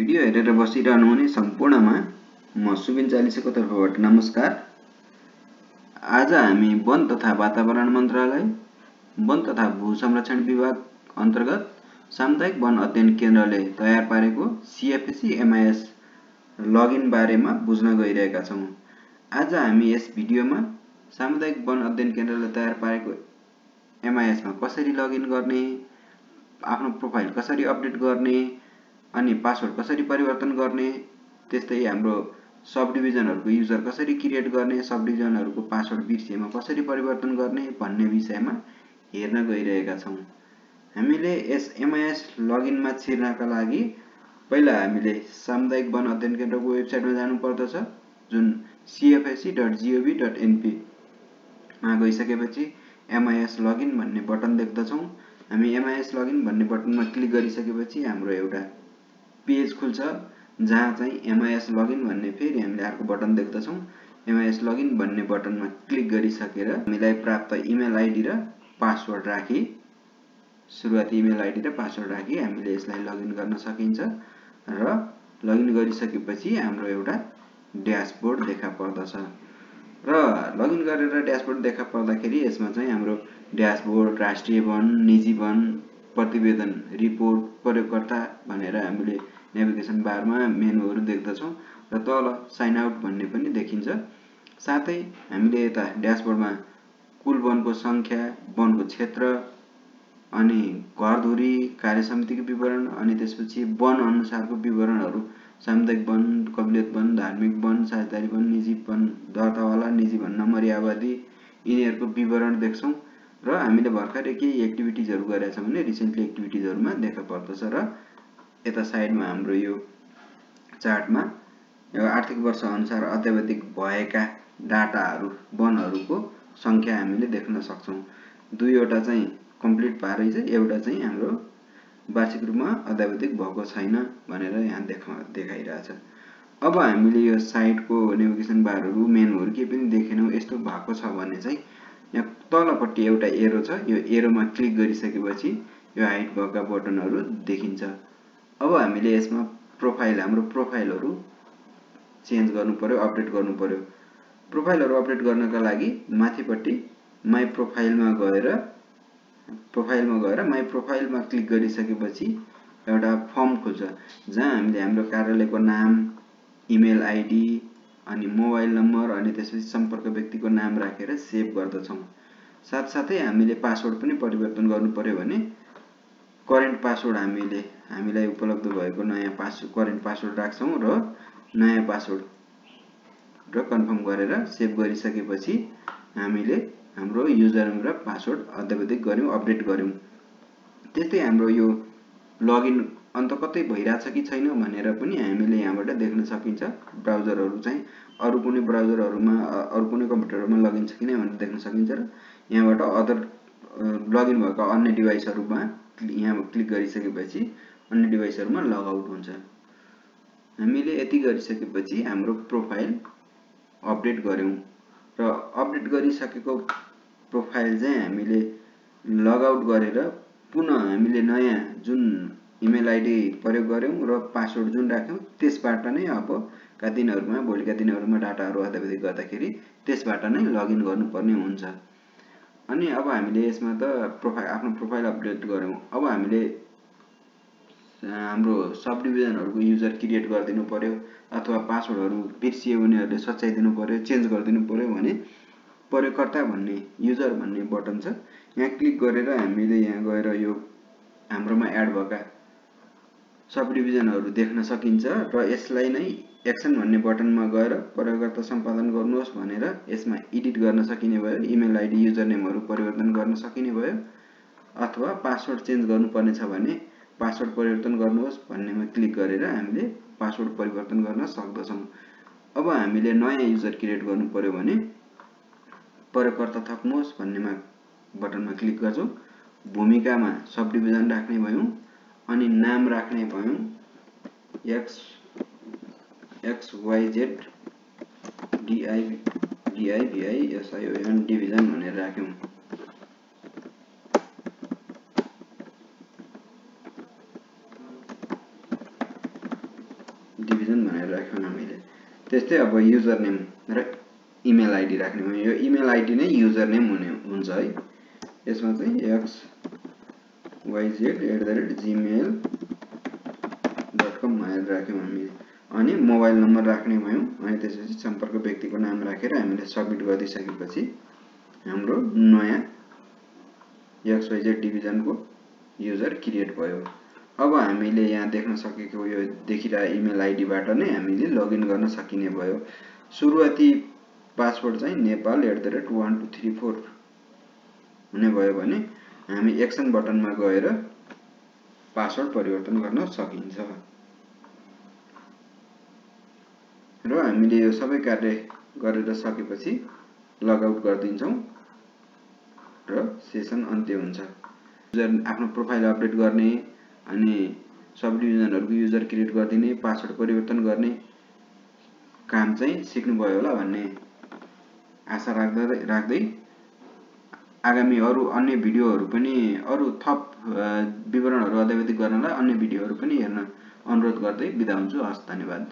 Video हेरेर बसिरहनुहुने सम्पूर्णमा म सुबिन चालिसेको तर्फबाट नमस्कार। आज हामी वन तथा वातावरण मन्त्रालय, वन तथा भू संरक्षण विभाग अन्तर्गत सामुदायिक वन अध्ययन केन्द्रले तयार पारेको CFSC MIS लगइन बारेमा बुझ्न गइरहेका छौं। आज हामी यस भिडियोमा सामुदायिक वन अध्ययन केन्द्रले तयार पारेको MIS मा कसरी लगइन गर्ने, आफ्नो प्रोफाइल कसरी अपडेट गर्ने अनि पासवर्ड कसरी परिवर्तन गर्ने, त्यस्तै हाम्रो सब डिभिजनहरुको युजर कसरी क्रिएट गर्ने, सब डिभिजनहरुको पासवर्ड बिर्सिएमा कसरी परिवर्तन गर्ने भन्ने विषयमा हेर्न गइरहेका छौं। हामीले यस MIS लगइनमा छिर्नका लागि पहिला हामीले सामुदायिक वन अध्ययन केन्द्रको वेबसाइटमा जानु पर्दछ, जुन cfsc.gov.np मा गइसकेपछि MIS लगइन भन्ने बटन देख्दछौं। हामी MIS लगइन भन्ने बटनमा क्लिक गरिसकेपछि हाम्रो एउटा पेज खुल्छ, जहाँ चाहिँ MIS लगइन भन्ने फेरि हामीले अर्को बटन देख्दछौं। MIS लगइन भन्ने बटनमा क्लिक गरिसकेर हामीलाई प्राप्त इमेल आइडी र पासवर्ड राखी, सुरुवाती इमेल आइडी र पासवर्ड राखी हामीले यसलाई लगइन गर्न सकिन्छ र लगइन गरिसकेपछि हाम्रो एउटा ड्याशबोर्ड देखा पर्दछ र लगइन गरेर ड्याशबोर्ड देखा पर्दाखेरि यसमा चाहिँ हाम्रो ड्याशबोर्ड, राष्ट्रिय वन, निजी वन, प्रतिवेदन, रिपोर्ट, प्रयोगकर्ता भनेर हामीले नेभिगेसन बारमा मेनुहरु देख्दछौं र तल साइन आउट भन्ने पनि देखिन्छ। साथै हामीले यता ड्याशबोर्डमा कुल वनको संख्या, वनको क्षेत्र अनि घरधुरी, कार्यसमितिको विवरण अनि त्यसपछि वन अनुसारको विवरणहरु, सामुदायिक वन, कबिलियत वन, धार्मिक वन, साझेदारी वन, निजी वन, दर्तावाला, निजी वन, नम्बरी आबादी यिनीहरुको विवरण देख्छौं र हामीले भर्खरै केही एक्टिभिटिजहरु गरेका छौं भने रिसेन्टली एक्टिभिटिजहरुमा देखा पर्दछ र यता साइडमा हाम्रो यो चार्टमा यो आर्थिक वर्ष अनुसार अद्यावधिक भएका डाटाहरु, वनहरुको संख्या हामीले देख्न सक्छौं। दुईवटा चाहिँ कम्प्लिट भएर चाहिँ एउटा चाहिँ हाम्रो वार्षिक रूपमा अद्यावधिक भएको छैन भनेर यहाँ देखाइरहेछ। अब हामीले यो साइटको नेभिगेसन बारहरु, मेनुहरु के पनि देखेनौं, यस्तो भएको छ भने चाहिँ यहाँ तलपट्टि एउटा एरो छ, यो एरोमा क्लिक गरिसकेपछि यो हाइड भएका बटनहरु देखिन्छ। अब हामीले यसमा प्रोफाइल, हाम्रो प्रोफाइलहरु चेन्ज गर्नु पर्यो, अपडेट गर्नु पर्यो। प्रोफाइलहरु अपडेट गर्नका लागि माथिपट्टि माइ प्रोफाइलमा गएर माइ प्रोफाइलमा क्लिक गरिसकेपछि एउटा फर्म खुल्छ, जहाँ हामीले हाम्रो कार्यालयको नाम, इमेल आइडी अनि मोबाइल नम्बर अनि त्यसपछि सम्पर्क व्यक्तिको नाम राखेर सेभ गर्दछौं। साथसाथै हामीले पासवर्ड पनि परिवर्तन गर्नु पर्यो भने करेन्ट पासवर्ड हामीलाई उपलब्ध भएको नयाँ करेन्ट पासवर्ड राख्छौं र नयाँ पासवर्ड र कन्फर्म गरेर सेभ गरिसकेपछि हामीले हाम्रो युजर नेम र पासवर्ड अद्यावधिक गर्यौं, अपडेट गर्यौं। त्यस्तै हाम्रो यो लगइन अन्त कतै भइराछ कि छैन भनेर पनि हामीले यहाँबाट देख्न सकिन्छ। ब्राउजरहरु चाहिँ अरु कुनै ब्राउजरहरुमा, अरु कुनै कम्प्युटरमा लगइन छ कि नै भनेर देख्न सकिन्छ र यहाँबाट अदर लगइन भएका अन्य डिभाइसहरुमा यहाँ क्लिक गरिसकेपछि अन्य डिभाइसहरुमा लग आउट हुन्छ। हामीले यति गरिसकेपछि हाम्रो प्रोफाइल अपडेट गर्यौं र अपडेट गरिसकेको प्रोफाइल चाहिँ हामीले लग आउट गरेर पुनः हामीले नयाँ जुन इमेल आइडी प्रयोग गर्यौं र पासवर्ड जुन राख्यौं त्यसबाट नै अबका दिनहरुमा, भोलिका दिनहरुमा डाटाहरु अद्यावधिक गर्दाखेरि त्यसबाट नै लगइन गर्नुपर्ने हुन्छ। अनि अब हामीले यसमा त आफ्नो प्रोफाइल अपडेट गर्यौं। अब हामीले हाम्रो सब डिभिजनहरुको युजर क्रिएट गरिदिनु पर्यो अथवा पासवर्डहरु बिर्सिए उनीहरुले सच्याइदिनु पर्यो, चेन्ज गरिदिनु पर्यो भने प्रयोगकर्ता भन्ने, युजर भन्ने बटन छ, यहाँ क्लिक गरेर हामीले यहाँ गएर यो हाम्रोमा एड भएका सब डिभिजनहरु देख्न सकिन्छ र यसलाई नै एक्सन भन्ने बटनमा गएर प्रयोगकर्ता सम्पादन गर्नुहोस् भनेर यसमा एडिट गर्न सकिने भयो, इमेल आइडी, युजर नेमहरु परिवर्तन गर्न सकिने भयो अथवा पासवर्ड चेन्ज गर्नुपर्ने छ भने पासवर्ड परिवर्तन गर्नुहोस् भन्नेमा क्लिक गरेर हामीले पासवर्ड परिवर्तन गर्न सक्दछौं। अब हामीले नयाँ युजर क्रिएट गर्नु पर्यो भने प्रयोगकर्ता थप्नुहोस् भन्नेमा बटनमा क्लिक गर्छौं। भूमिकामा सब डिभिजन राख्ने भयौं अनि नाम राख्ने भयौं XYZ DIVISION डिभिजन भनेर राख्यौं। डिभिजन भनेर राख्यौँ हामीले। त्यस्तै अब युजर नेम र इमेल आइडी राख्ने भयो। यो इमेल आइडी नै युजर नेम हुन्छ है। यसमा चाहिँ xyz@gmail.com भनेर राख्यौँ हामीले। अनि मोबाइल नम्बर राख्ने भयौँ। अनि त्यसपछि सम्पर्क व्यक्तिको नाम राखेर हामीले सबमिट गरिसकेपछि हाम्रो नयाँ XYZ डिभिजनको युजर क्रिएट भयो। अब हामीले यहाँ देख्न सकेको यो देखिरहेको इमेल आइडीबाट नै हामीले लगइन गर्न सकिने भयो। सुरुवाती पासवर्ड चाहिँ नेपाल@1234 हुने भयो भने हामी एक्सन बटनमा गएर पासवर्ड परिवर्तन गर्न सकिन्छ। र हामीले यो सबै कार्य गरेर सकेपछि लगआउट गरिदिन्छौँ र सेसन अन्त्य हुन्छ। युजर आफ्नो प्रोफाइल अपडेट गर्ने अनि सब डिभिजनहरुको युजर क्रिएट गरिदिने, पासवर्ड परिवर्तन गर्ने काम चाहिँ सिक्नुभयो होला भन्ने आशा राख्दै आगामी अरु अन्य भिडियोहरु पनि अरु थप विवरणहरु अद्यावधिक गर्नलाई अन्य भिडियोहरु पनि हेर्न अनुरोध गर्दै बिदा हुन्छु। हस्, धन्यवाद।